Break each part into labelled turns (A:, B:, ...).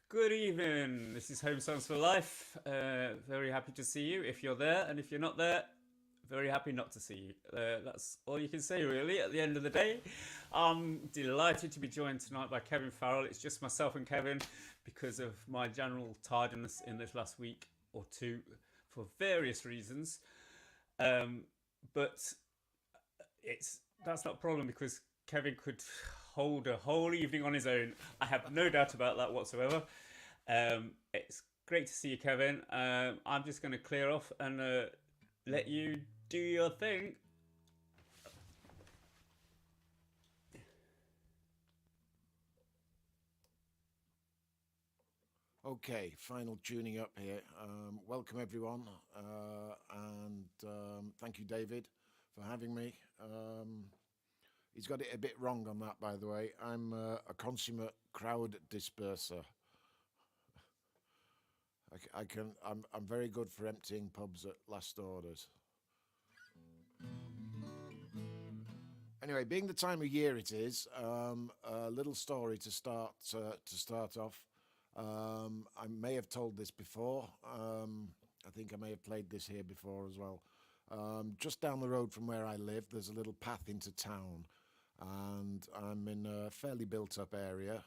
A: Good evening. This is HomeSongs4Life. Very happy to see you if you're there, and if you're not there, very happy not to see you. That's all you can say, really, at the end of the day. I'm delighted to be joined tonight by Kevin Farrell. It's just myself and Kevin because of my general tardiness in this last week or two for various reasons. But that's not a problem because Kevin could hold a whole evening on his own. I have no doubt about that whatsoever. It's great to see you, Kevin. I'm just going to clear off and let you do your thing.
B: Okay, final tuning up here. Welcome everyone, and thank you, David, for having me. He's got it a bit wrong on that, by the way. I'm a consummate crowd disperser. I'm very good for emptying pubs at last orders. Anyway, being the time of year it is, a little story to start off. I may have told this before. I think I may have played this here before as well. Just down the road from where I live, there's a little path into town, and I'm in a fairly built-up area.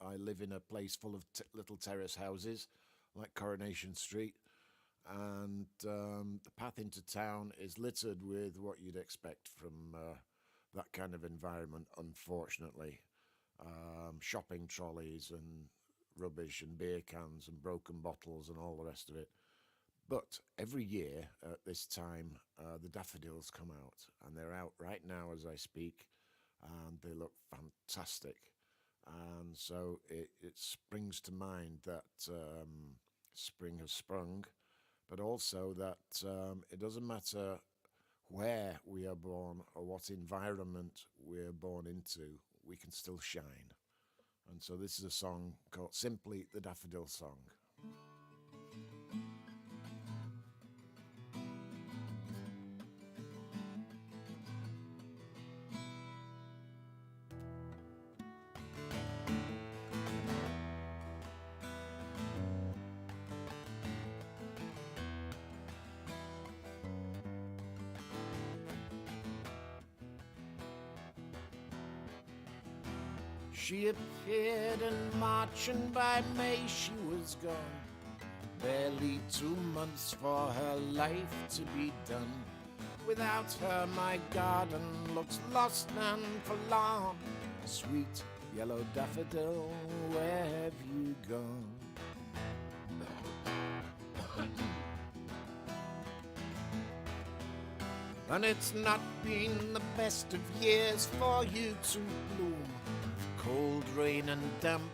B: I live in a place full of little terrace houses, like Coronation Street, and the path into town is littered with what you'd expect from that kind of environment, unfortunately. Shopping trolleys and rubbish and beer cans and broken bottles and all the rest of it. But every year at this time, the daffodils come out, and they're out right now as I speak, and they look fantastic. And so it springs to mind that spring has sprung, but also that it doesn't matter where we are born or what environment we're born into, we can still shine. And so this is a song called simply the Daffodil Song. She appeared in March, and by May she was gone. Barely 2 months for her life to be done. Without her my garden looks lost and forlorn. Sweet yellow daffodil, where have you gone? And it's not been the best of years for you to bloom. Cold rain and damp,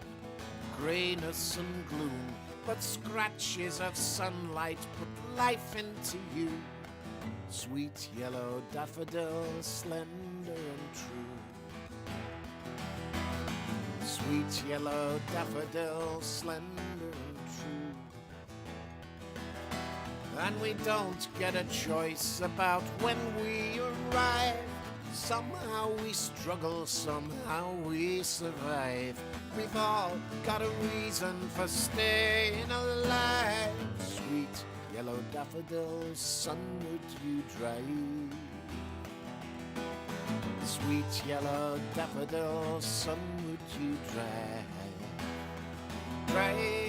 B: greyness and gloom, but scratches of sunlight put life into you. Sweet yellow daffodil, slender and true. Sweet yellow daffodil, slender and true. And we don't get a choice about when we arrive. Somehow we struggle, somehow we survive. We've all got a reason for staying alive. Sweet yellow daffodils, sun would you drive? Sweet yellow daffodils, sun would you drive? Drive.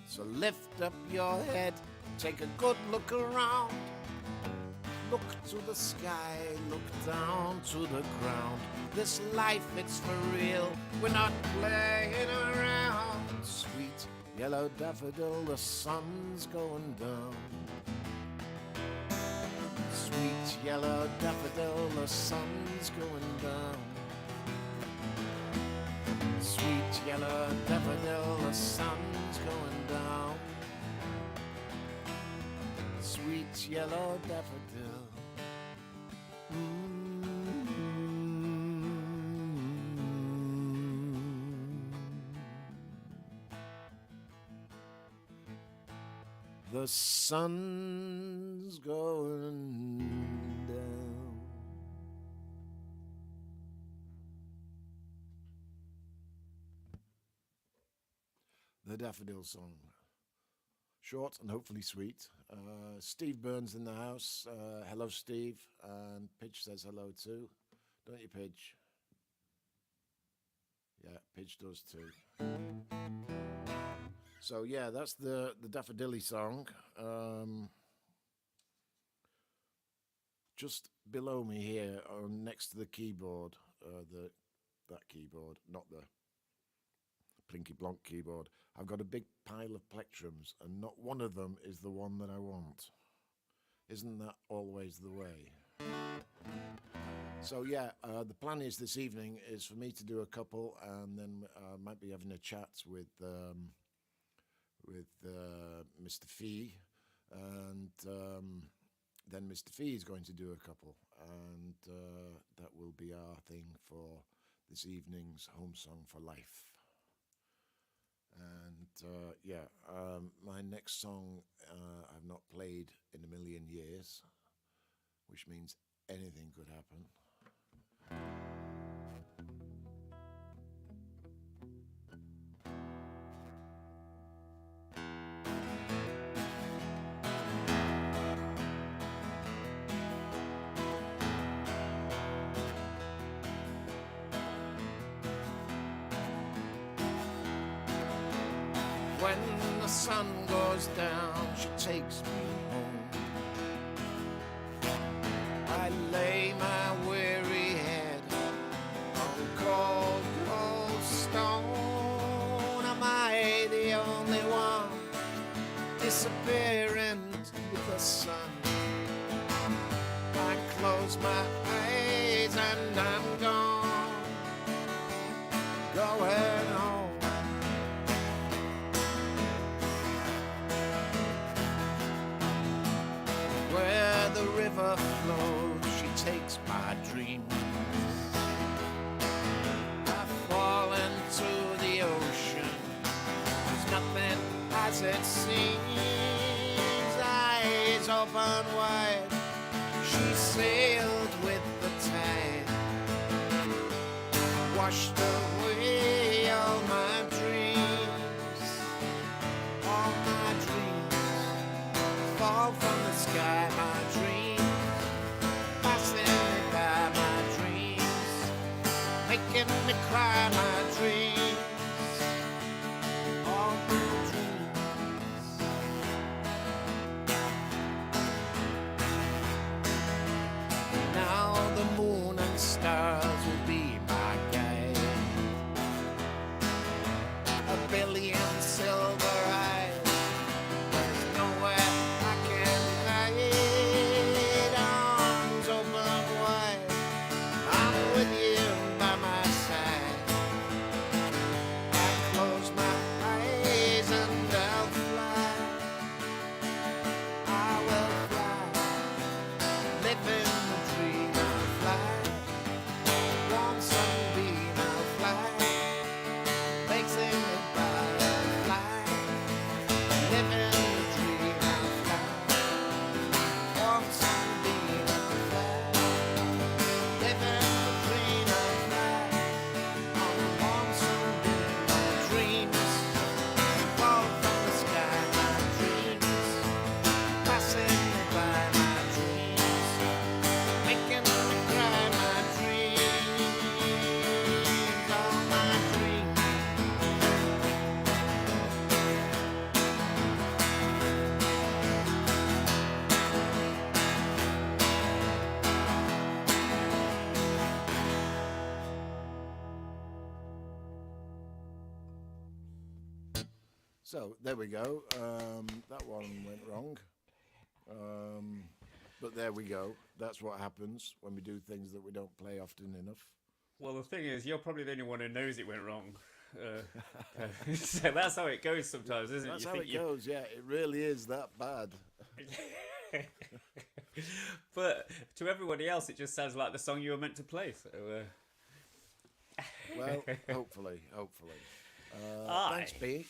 B: So lift up your head, take a good look around. Look to the sky, look down to the ground. This life, it's for real, we're not playing around. Sweet yellow daffodil, the sun's going down. Sweet yellow daffodil, the sun's going down. Sweet yellow daffodil, the sun's bright yellow daffodil. The sun's going down. The Daffodil Song. Short and hopefully sweet. Steve Burns in the house. Hello, Steve. And Pidge says hello too. Don't you, Pidge? Yeah, Pidge does too. So yeah, that's the Daffodilly song. Just below me here, next to the keyboard, that keyboard, not the Plinky Blonk keyboard, I've got a big pile of plectrums, and not one of them is the one that I want. Isn't that always the way? So yeah, the plan is this evening is for me to do a couple, and then might be having a chat with Mr. Fee, and then Mr. Fee is going to do a couple, and that will be our thing for this evening's Home Song for Life. And my next song I've not played in a million years, which means anything could happen. When the sun goes down, she takes me home. I lay my weary head on cold, cold stone. Am I the only one disappearing with the sun? I close my eyes and I'm gone, going home. Where the river flows, she takes my dreams. I fall into the ocean, there's nothing as it seems. Eyes open wide, she sailed with the tide, washed away all my dreams. All my dreams fall from the sky, my dreams passing me by, my dreams making me cry, my dreams, all my dreams. Now the moon and stars will be my guide, a billion silver eyes. There's nowhere I can hide. Arms open wide, I'm with you by my side. I close my eyes and I'll fly. I will fly, living the dream. I'll fly, warm sunbeam. I'll fly, facing it by. I'll fly, living the dream. I'll fly, warm sunbeam. I'll fly, living the dream. I'll fly, on a warm sunbeam. My dreams fall from the sky. My dreams passing me by. My dreams making me cry. My dreams, all my dreams. So there we go. That one went wrong. But there we go. That's what happens when we do things that we don't play often enough.
A: Well, the thing is, you're probably the only one who knows it went wrong. So that's how it goes sometimes, isn't
B: That's
A: it?
B: how it goes, yeah. It really is that bad.
A: But to everybody else, it just sounds like the song you were meant to play. So,
B: Well, hopefully.
A: aye.
B: Thanks, B.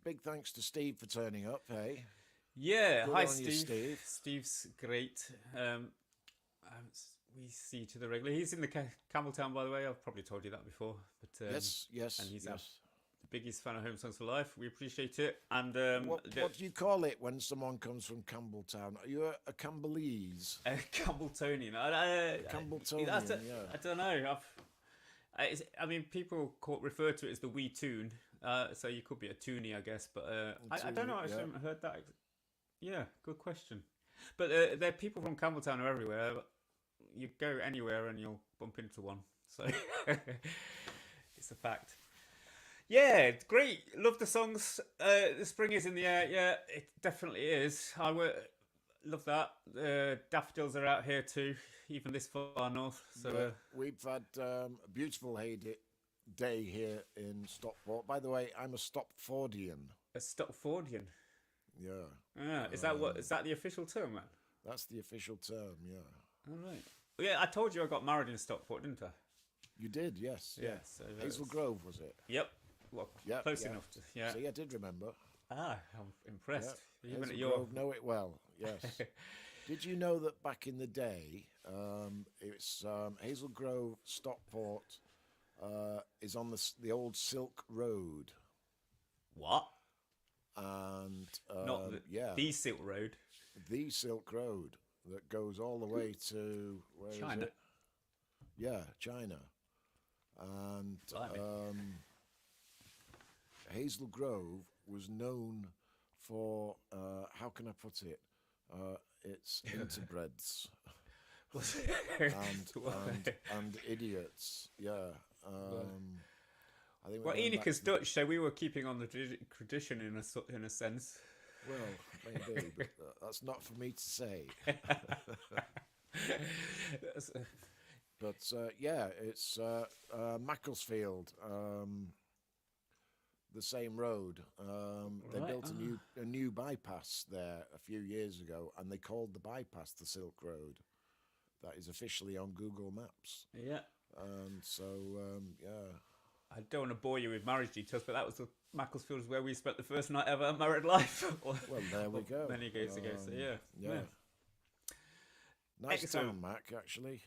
B: Big thanks to Steve for turning up. Hey,
A: Yeah,
B: good
A: hi
B: on you,
A: Steve.
B: Steve.
A: Steve's great. We see each other regularly. He's in the Campbelltown, by the way. I've probably told you that before. But
B: Yes,
A: and he's
B: yes.
A: the biggest fan of Home Songs for Life. We appreciate it. And
B: What do you call it when someone comes from Campbelltown? Are you a Campbellese?
A: Campbelltonian.
B: Campbelltonian, yeah.
A: I don't know. I mean, people refer to it as the wee tune. So you could be a toonie, I guess. But I don't know. I
B: yeah.
A: haven't heard that. Yeah, good question. But there are people from Campbelltown are everywhere. You go anywhere and you'll bump into one. So it's a fact. Yeah, great. Love the songs. The spring is in the air. Yeah, it definitely is. Love that. Daffodils are out here too, even this far north. So
B: Yeah, we've had a beautiful day here in Stockport. By the way, I'm a Stopfordian.
A: a Stopfordian.
B: Yeah,
A: Is that the official term, man?
B: that's the official term. Yeah,
A: All right. Well, yeah, I told you I got married in Stockport, didn't I?
B: you did. Yes.
A: Yeah.
B: Yeah.
A: So
B: Hazel Grove was it?
A: Yep. Well,
B: Yeah,
A: close
B: yeah.
A: enough to. Yeah.
B: See, I did remember.
A: I'm impressed.
B: Yeah.
A: Even
B: Hazel
A: at your.
B: Grove, know it well. Yes. Did you know that back in the day, it's Hazel Grove, Stockport, is on the old Silk Road,
A: What?
B: and
A: Not the Silk Road.
B: the Silk Road that goes all the way to where is
A: China.
B: it? Yeah, China, and
A: Blimey.
B: Hazel Grove was known for how can I put it? Its interbreeds and idiots. Yeah. I think
A: Well,
B: we're going back
A: Enika's
B: to
A: Dutch, so we were keeping on the tradition in a sense.
B: well, maybe, but that's not for me to say. But yeah, it's Macclesfield, the same road. They
A: Right,
B: built a new bypass there a few years ago, and they called the bypass the Silk Road. That is officially on Google Maps.
A: Yeah.
B: And so, yeah.
A: I don't want to bore you with marriage details, but that was the Macclesfield is where we spent the first night ever of married life.
B: Well, there we go.
A: Many years ago, so yeah.
B: Yeah. Nice
A: Excellent.
B: town, Mac, actually.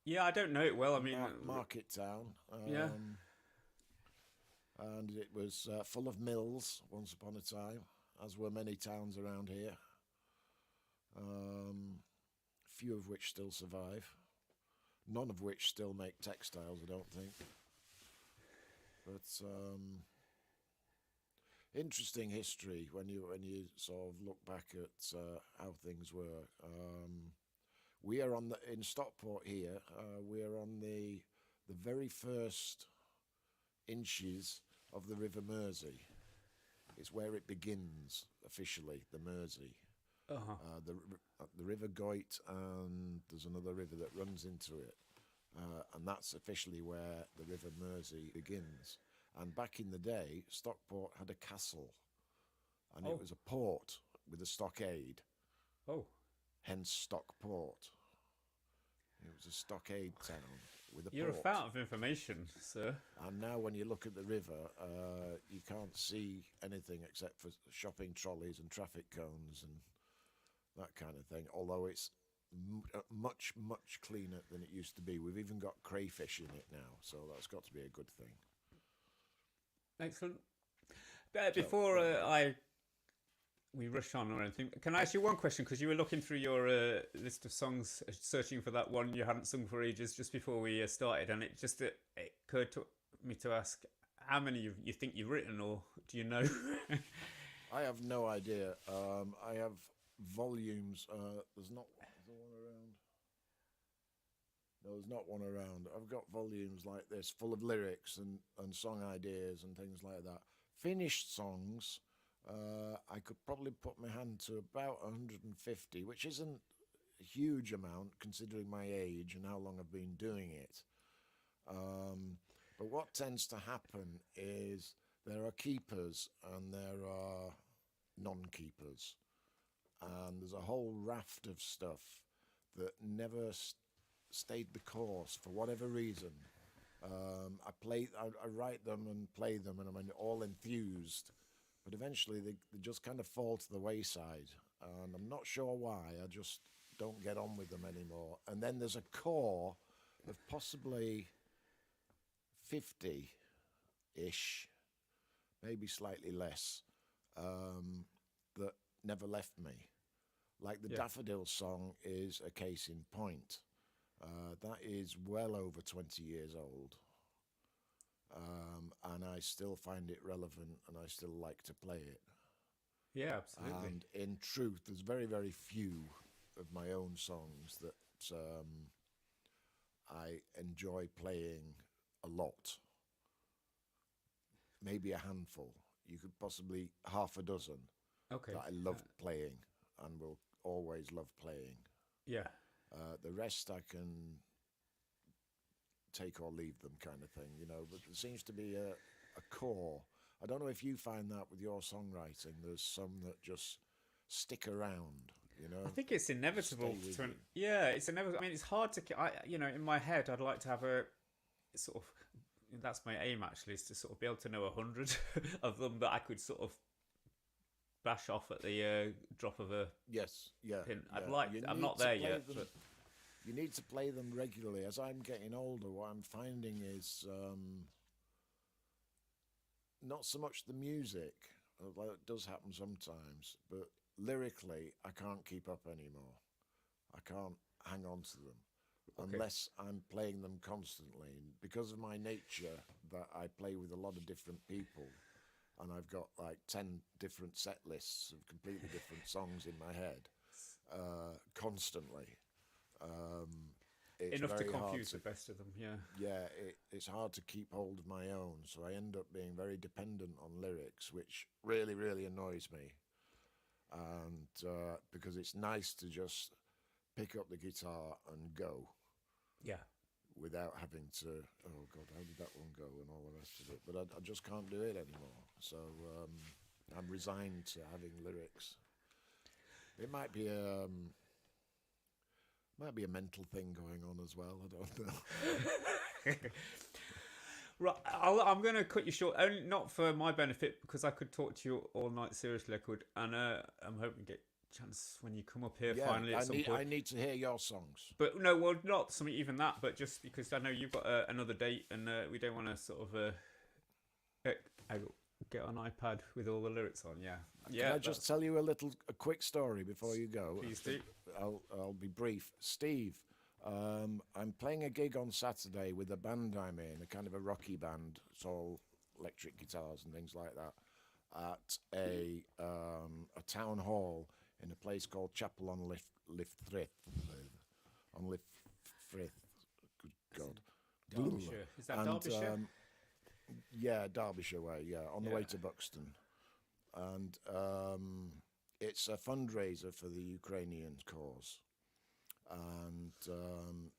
A: Yeah, I don't know it well. I mean,
B: Market town.
A: Yeah.
B: And it was full of mills once upon a time, as were many towns around here. Few of which still survive. None of which still make textiles, I don't think. But interesting history when you sort of look back at how things were. We are in Stockport here. We are on the very first inches of the River Mersey. It's where it begins officially, the Mersey. The River Goyt, and there's another river that runs into it. And that's officially where the River Mersey begins. And back in the day, Stockport had a castle, and it was a port with a stockade.
A: Oh.
B: Hence Stockport. It was a stockade town with a
A: You're
B: port.
A: a fountain of information, sir.
B: And now when you look at the river, you can't see anything except for shopping trolleys and traffic cones and that kind of thing, although it's much, much cleaner than it used to be. We've even got crayfish in it now, so that's got to be a good thing.
A: Excellent. Before we rush on or anything, can I ask you one question? Because you were looking through your list of songs, searching for that one you hadn't sung for ages just before we started, and it occurred to me to ask how many you think you've written, or do you know?
B: I have no idea. I have volumes. There's not one around. No, there's not one around. I've got volumes like this full of lyrics and song ideas and things like that. Finished songs, I could probably put my hand to about 150, which isn't a huge amount considering my age and how long I've been doing it. But what tends to happen is there are keepers and there are non-keepers. and there's a whole raft of stuff that never stayed the course for whatever reason. I write them and play them, and I'm all enthused, but eventually they just kind of fall to the wayside, and I'm not sure why. I just don't get on with them anymore. And then there's a core of possibly 50-ish, maybe slightly less, that never left me. Like the Daffodil song is a case in point. That is well over 20 years old. And I still find it relevant, and I still like to play it.
A: Yeah, absolutely.
B: And in truth, there's very, very few of my own songs that I enjoy playing a lot. Maybe a handful. You could possibly half a dozen
A: Okay.
B: that I love playing and will always love playing.
A: Yeah.
B: The rest I can take or leave them, kind of thing, you know. But there seems to be a core. I don't know if you find that with your songwriting. There's some that just stick around, you know.
A: I think it's inevitable.
B: Stay with you.
A: Yeah, it's inevitable. I mean, it's hard to. In my head, I'd like to have a sort of. That's my aim, actually, is to sort of be able to know 100 of them that I could sort of bash off at the drop of a
B: Yes, yeah.
A: pin.
B: yeah.
A: I'm not there yet.
B: Them,
A: but
B: you need to play them regularly. As I'm getting older, what I'm finding is not so much the music, although it does happen sometimes, but lyrically, I can't keep up anymore. I can't hang on to them unless I'm playing them constantly. And because of my nature, that I play with a lot of different people, and I've got like 10 different set lists of completely different songs in my head constantly. It's
A: enough to
B: very hard
A: confuse the best of them. Yeah.
B: Yeah, it's hard to keep hold of my own, so I end up being very dependent on lyrics, which really, really annoys me. And because it's nice to just pick up the guitar and go
A: Yeah.
B: without having to, oh God, how did that one go, and all the rest of it. But I just can't do it anymore. So I'm resigned to having lyrics. It might be a mental thing going on as well. I don't know.
A: Right, I'm going to cut you short, only not for my benefit, because I could talk to you all night. Seriously, I could, and I'm hoping to get a chance when you come up here finally at some point.
B: I need to hear your songs.
A: But no, well, not something even that, but just because I know you've got another date, and we don't want to sort of get on iPad with all the lyrics on. Yeah.
B: Can I just tell you a quick story before you go?
A: Please do.
B: I'll be brief. Steve, I'm playing a gig on Saturday with a band I'm in, a kind of a rocky band. It's all electric guitars and things like that, at a town hall in a place called Chapel on Lifrith. On Lifrith. Good God.
A: Derbyshire. Is that Derbyshire?
B: Yeah, Derbyshire way, yeah, on the way to Buxton. And it's a fundraiser for the Ukrainian cause. And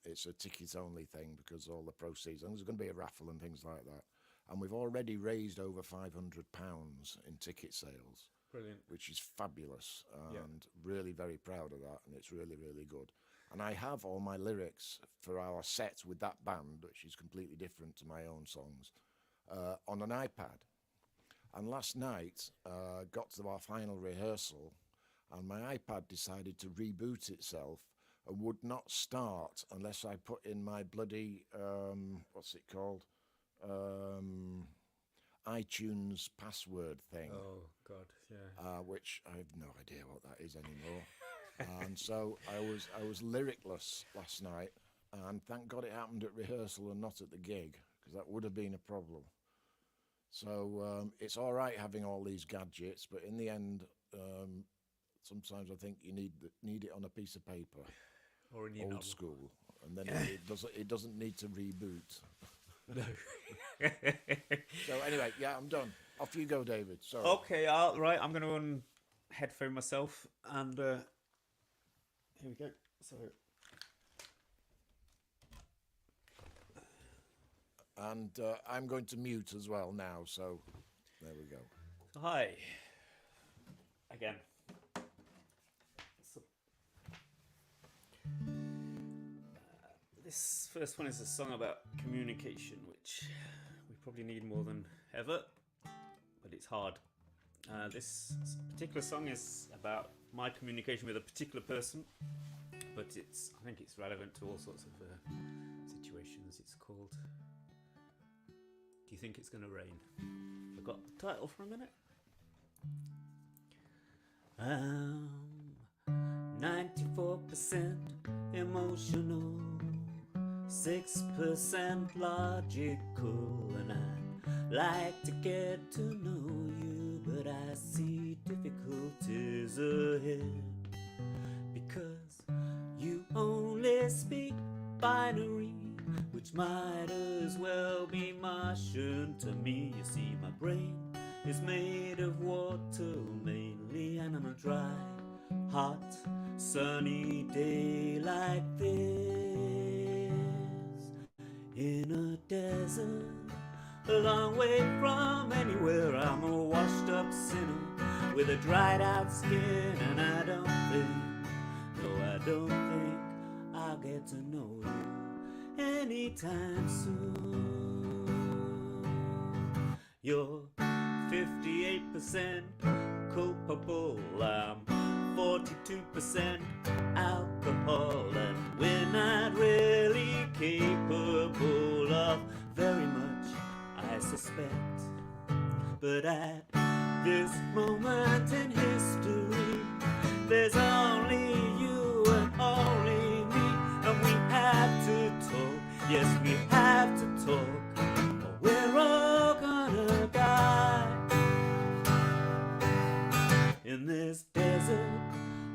B: it's a ticket-only thing because all the proceeds, and there's going to be a raffle and things like that. And we've already raised over £500 in ticket sales.
A: Brilliant.
B: Which is fabulous, and really very proud of that, and it's really, really good. And I have all my lyrics for our set with that band, which is completely different to my own songs, on an iPad. And last night, got to our final rehearsal, and my iPad decided to reboot itself and would not start unless I put in my bloody, what's it called? iTunes password thing.
A: Oh, God, yeah.
B: Which I have no idea what that is anymore. And so I was lyricless last night, and thank God it happened at rehearsal and not at the gig, because that would have been a problem. So it's all right having all these gadgets, but in the end, sometimes I think you need it on a piece of paper,
A: or in
B: old school, and then it doesn't need to reboot.
A: No.
B: So anyway, yeah, I'm done. Off you go, David. Sorry.
A: Okay, right. I'm going to headphone myself, and here we go. So.
B: And I'm going to mute as well now, so there we go.
A: Hi. Again. This first one is a song about communication, which we probably need more than ever, but it's hard. This particular song is about my communication with a particular person, but I think it's relevant to all sorts of situations. It's called Do You Think It's Gonna Rain? Forgot the title for a minute. 94% emotional, 6% logical, and I'd like to get to know you, but I see difficulties ahead, because you only speak binary, which might as well be Martian to me. You see, my brain is made of water mainly, and on a dry, hot, sunny day like this, in a desert, a long way from anywhere, I'm a washed up sinner with a dried out skin, and I don't think I'll get to know you anytime soon. You're 58% culpable, I'm 42% alcohol, and we're not really capable of very much, I suspect. But at this moment in history, there's only you and only me, and we have to talk, yes we have to talk, or we're all gonna die in this desert,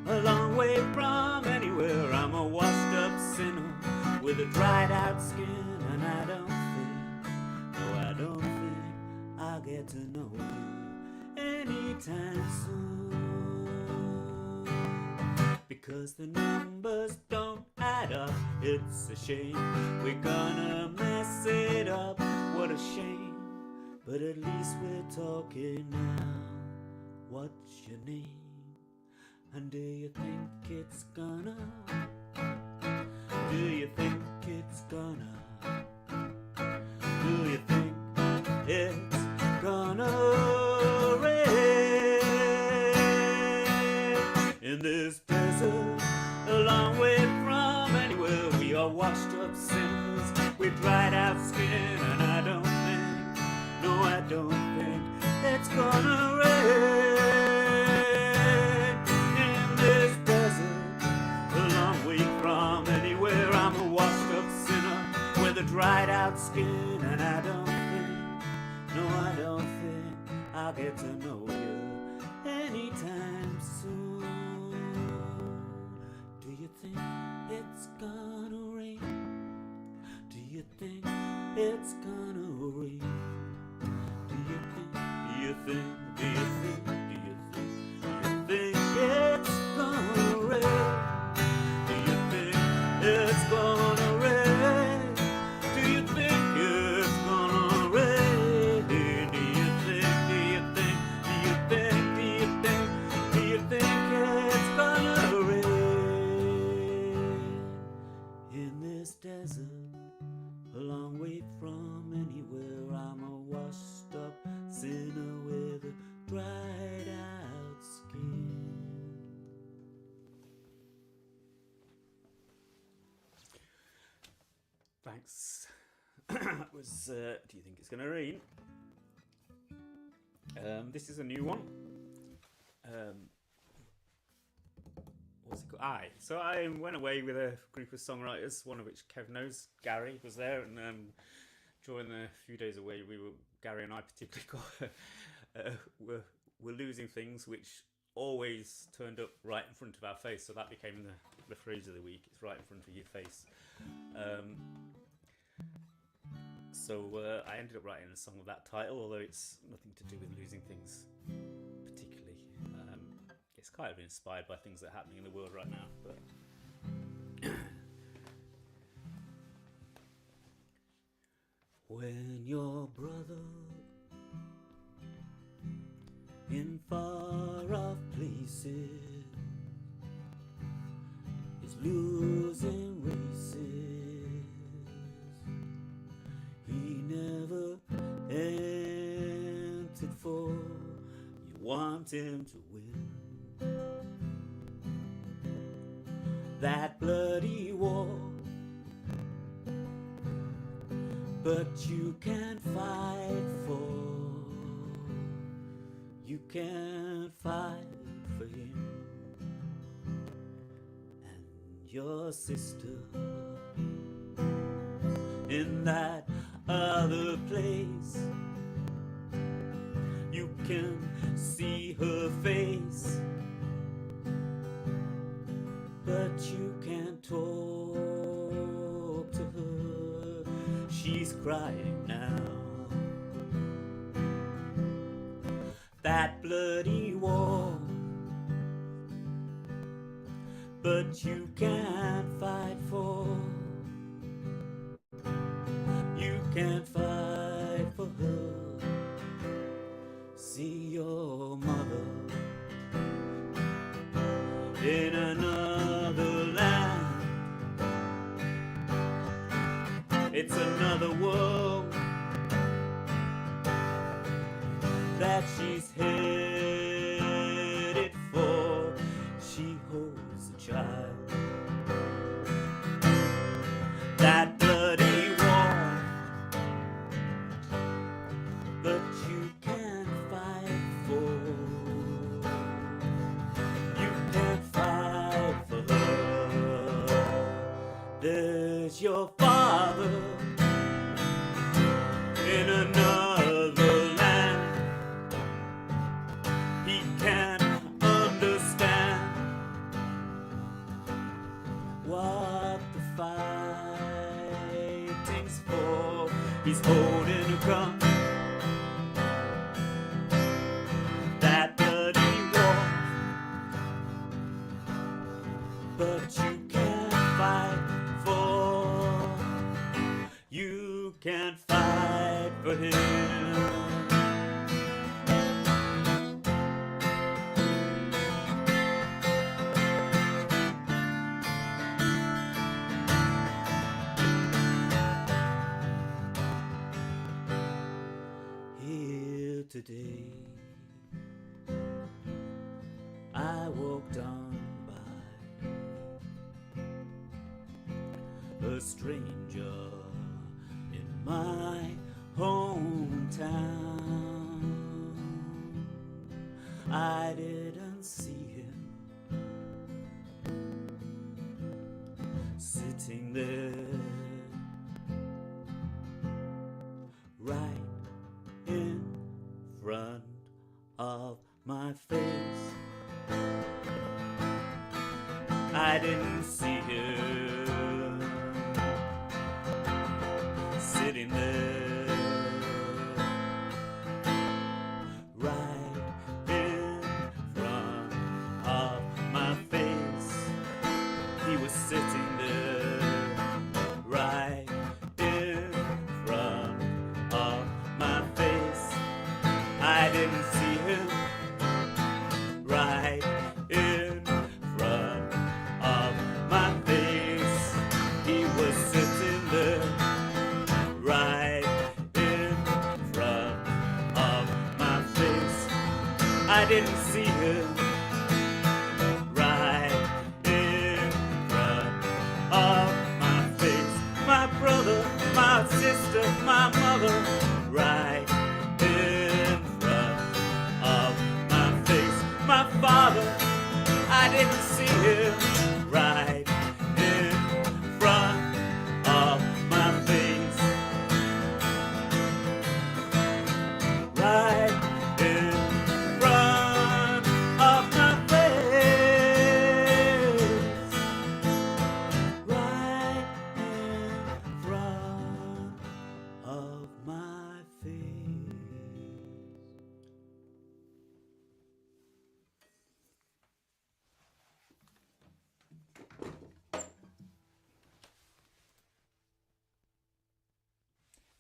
A: a long way from anywhere. I'm a washed up sinner with a dried out skin, and I don't think I'll get to know you anytime soon, because the numbers don't add up. It's a shame, we're gonna mess it up, what a shame, but at least we're talking now. What's your name? And do you think it's gonna? Do you think it's gonna? Do you think it's gonna rain in this desert, a long way from anywhere? We are washed up sinners with dried out skin, and I don't think it's gonna rain in this desert, a long way from anywhere. I'm a washed up sinner with a dried out skin, and I don't think I'll get to know you anytime soon. Do you think it's gonna rain? Do you think it's gonna rain? Do you think it's gonna rain? Do you think it's gonna rain? Do you think it's gonna rain? Do you think it's gonna rain in this desert, a long way from anywhere? I'm a washed up sinner with a dried out skin. Thanks. That was Do You Think It's Gonna Rain? This is a new one. What's it called? So I went away with a group of songwriters, one of which Kev knows, Gary, was there, and during the few days away, Gary and I particularly were losing things which always turned up right in front of our face, so that became the phrase of the week. It's right in front of your face. So I ended up writing a song of that title, although it's nothing to do with losing things particularly. It's kind of inspired by things that are happening in the world right now, but when your brother in far off places is losing races, want him to win that bloody war, but you can't fight for him and your sister in that other place. You can see her face, but you can't talk to her. She's crying now. That bloody war, but you can't fight for. You can't fight for her. See your mother in another land. It's another world that she's headed for. She holds a child. That bloody war, but you can't fight for. You can't fight for her. There's your father in another land. He can't understand what the fighting's for. He's holding a gun. That bloody war, but you can't fight for. You can't fight for him. Here today, I walked on by a stranger in my hometown. I didn't see him sitting there right in front of my face. I didn't see him sitting there right in front of my face. He was sitting there right in front of my face. I didn't see him right in front of my face. He was sitting there right in front of my face. I didn't see him right in front of my face. My brother, my sister, my mother, right in front of my face. My father, I didn't see him right in front of my face. Right in front of my face. Right in front of my face.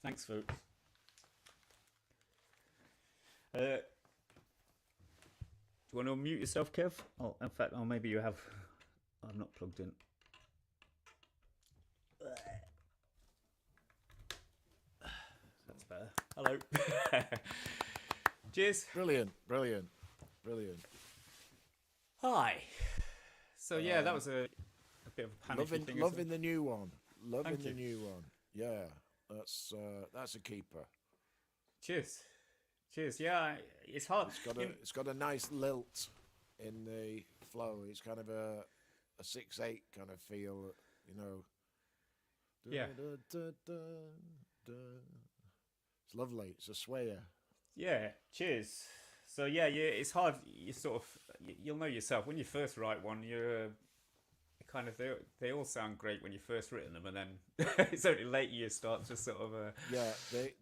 A: Thanks, folks. Do you want to unmute yourself, Kev? Oh, in fact, oh, maybe you have. I'm not plugged in. That's better. Hello. Cheers.
B: Brilliant, brilliant. Brilliant.
A: Hi. So yeah, that was a bit of a panicky
B: Loving,
A: thing.
B: loving the new one. Loving
A: Thank
B: the
A: you.
B: new one. Yeah, that's a keeper.
A: Cheers. Cheers. Yeah, it's hard.
B: It's got a nice lilt in the flow. It's kind of a 6/8 kind of feel, you know.
A: Yeah.
B: It's lovely. It's a swayer.
A: Yeah. Cheers. So yeah, it's hard. You sort of you'll know yourself when you first write one. You're kind of they all sound great when you first written them, and then it's only later you start to sort of.
B: Yeah,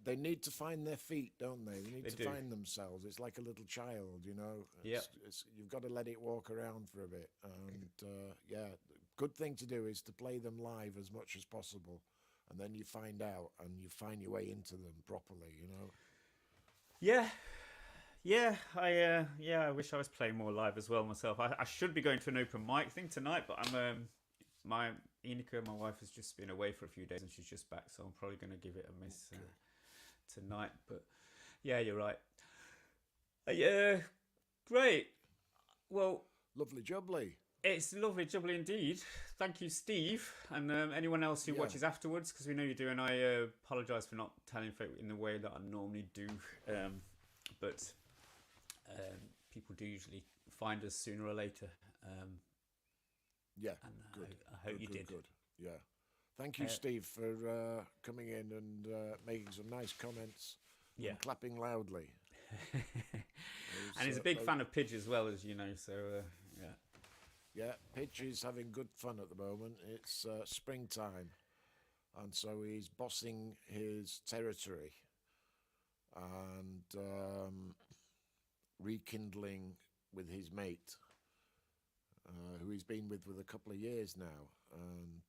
B: they need to find their feet, don't they? They need
A: They
B: to
A: do.
B: find themselves. It's like a little child, you know.
A: Yep.
B: You've got to let it walk around for a bit, and yeah, good thing to do is to play them live as much as possible, and then you find out and you find your way into them properly, you know.
A: Yeah. Yeah, I wish I was playing more live as well myself. I should be going to an open mic thing tonight, but my Enika, my wife, has just been away for a few days and she's just back, so I'm probably going to give it a miss tonight. But yeah, you're right. Yeah, great. Well,
B: Lovely jubbly.
A: it's lovely, jubbly indeed. Thank you, Steve, and anyone else who
B: Yeah.
A: watches afterwards, because we know you do, and I apologise for not telling folk in the way that I normally do. But people do usually find us sooner or later.
B: Yeah,
A: And
B: good.
A: I hope you did.
B: Good. Yeah. Thank you, Steve, for coming in and making some nice comments.
A: Yeah.
B: And clapping loudly.
A: And he's a big fan of Pidge as well, as you know. So yeah.
B: Yeah, Pidge is having good fun at the moment. It's springtime, and so he's bossing his territory and rekindling with his mate, who he's been with a couple of years now. And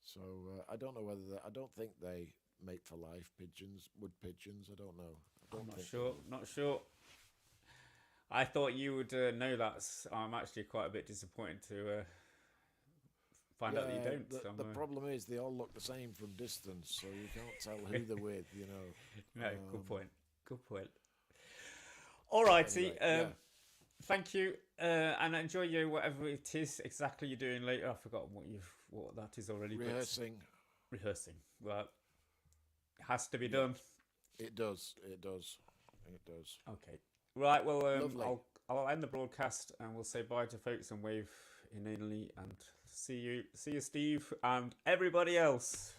B: so I don't know whether I don't think they mate for life. Wood pigeons. I don't know.
A: I'm not sure. Not sure. I thought you would know that. I'm actually quite a bit disappointed to find out that you don't.
B: The problem is they all look the same from distance, so you can't tell who they're with, you know.
A: No, good point. Good point. All righty.
B: Anyway,
A: Thank you, and enjoy your whatever it is exactly you're doing later. I've forgotten what that is already.
B: Rehearsing.
A: Well, it has to be done.
B: It does.
A: Okay. Right. Well,
B: Lovely.
A: I'll end the broadcast and we'll say bye to folks and wave inanely and see you, Steve, and everybody else.